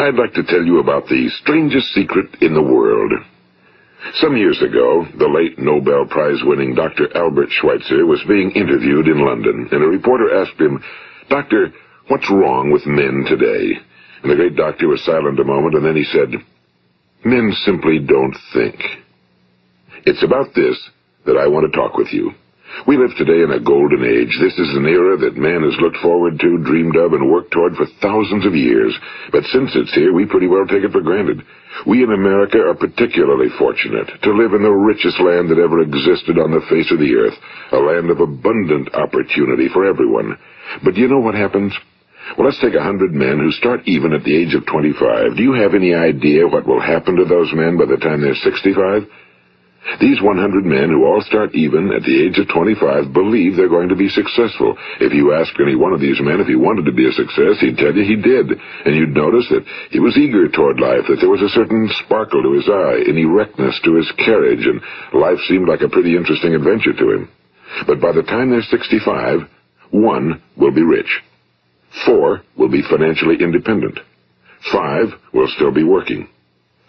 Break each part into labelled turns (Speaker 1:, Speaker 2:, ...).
Speaker 1: I'd like to tell you about the strangest secret in the world. Some years ago, the late Nobel Prize-winning Dr. Albert Schweitzer was being interviewed in London, and a reporter asked him, "Doctor, what's wrong with men today?" And the great doctor was silent a moment, and then he said, "Men simply don't think." It's about this that I want to talk with you. We live today in a golden age. This is an era that man has looked forward to, dreamed of, and worked toward for thousands of years. But since it's here, we pretty well take it for granted. We in America are particularly fortunate to live in the richest land that ever existed on the face of the earth, a land of abundant opportunity for everyone. But do you know what happens? Well, let's take 100 men who start even at the age of 25. Do you have any idea what will happen to those men by the time they're 65? These 100 men who all start even at the age of 25 believe they're going to be successful. If you ask any one of these men if he wanted to be a success, he'd tell you he did. And you'd notice that he was eager toward life, that there was a certain sparkle to his eye, an erectness to his carriage, and life seemed like a pretty interesting adventure to him. But by the time they're 65, 1 will be rich. 4 will be financially independent. 5 will still be working.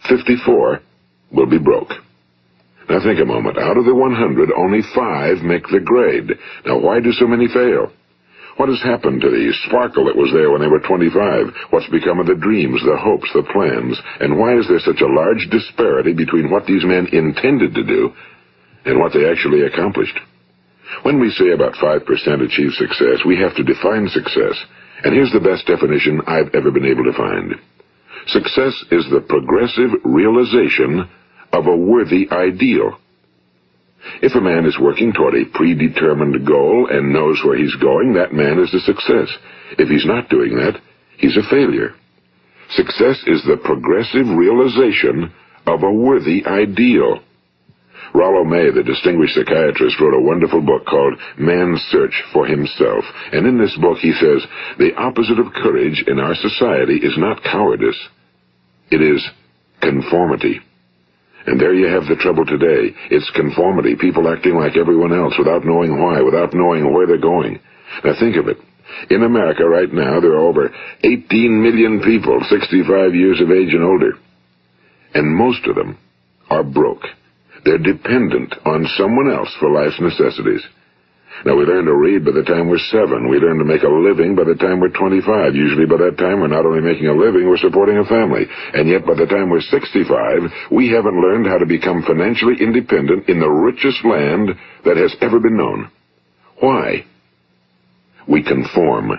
Speaker 1: 54 will be broke. Now think a moment. Out of the 100, only 5 make the grade. Now why do so many fail? What has happened to the sparkle that was there when they were 25? What's become of the dreams, the hopes, the plans? And why is there such a large disparity between what these men intended to do and what they actually accomplished? When we say about 5% achieve success, we have to define success. And here's the best definition I've ever been able to find. Success is the progressive realization of a worthy ideal. If a man is working toward a predetermined goal and knows where he's going, that man is a success. If he's not doing that, he's a failure. Success is the progressive realization of a worthy ideal. Rollo May, the distinguished psychiatrist, wrote a wonderful book called Man's Search for Himself. And in this book he says, the opposite of courage in our society is not cowardice. It is conformity. And there you have the trouble today. It's conformity, people acting like everyone else without knowing why, without knowing where they're going. Now think of it. In America right now, there are over 18 million people 65 years of age and older. And most of them are broke. They're dependent on someone else for life's necessities. Now, we learn to read by the time we're 7. We learn to make a living by the time we're 25. Usually by that time, we're not only making a living, we're supporting a family. And yet, by the time we're 65, we haven't learned how to become financially independent in the richest land that has ever been known. Why? We conform.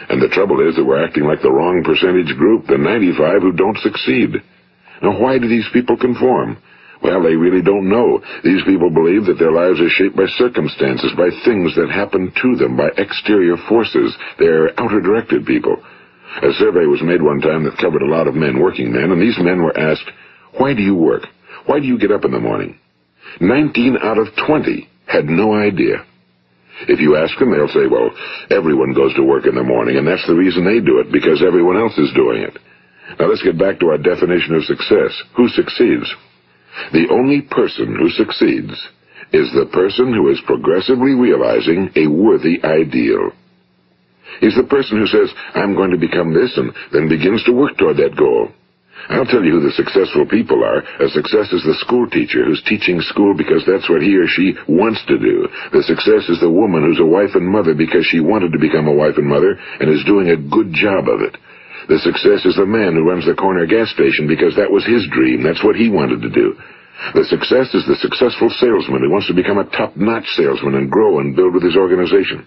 Speaker 1: And the trouble is that we're acting like the wrong percentage group, the 95 who don't succeed. Now, why do these people conform? Well, they really don't know. These people believe that their lives are shaped by circumstances, by things that happen to them, by exterior forces. They're outer-directed people. A survey was made one time that covered a lot of men, working men, and these men were asked, "Why do you work? Why do you get up in the morning?" 19 out of 20 had no idea. If you ask them, they'll say, well, everyone goes to work in the morning, and that's the reason they do it, because everyone else is doing it. Now let's get back to our definition of success. Who succeeds? The only person who succeeds is the person who is progressively realizing a worthy ideal. He's the person who says, I'm going to become this, and then begins to work toward that goal. I'll tell you who the successful people are. A success is the school teacher who's teaching school because that's what he or she wants to do. The success is the woman who's a wife and mother because she wanted to become a wife and mother and is doing a good job of it. The success is the man who runs the corner gas station because that was his dream. That's what he wanted to do. The success is the successful salesman who wants to become a top-notch salesman and grow and build with his organization.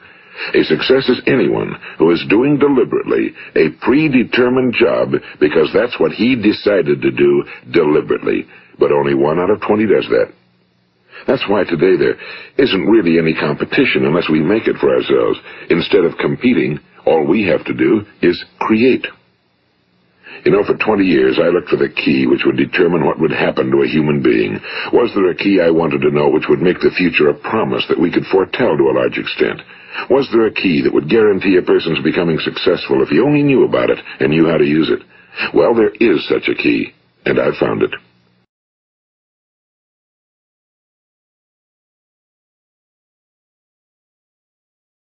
Speaker 1: A success is anyone who is doing deliberately a predetermined job because that's what he decided to do deliberately. But only 1 out of 20 does that. That's why today there isn't really any competition unless we make it for ourselves. Instead of competing, all we have to do is create. You know, for 20 years I looked for the key which would determine what would happen to a human being. Was there a key I wanted to know which would make the future a promise that we could foretell to a large extent? Was there a key that would guarantee a person's becoming successful if he only knew about it and knew how to use it? Well, there is such a key, and I've found it.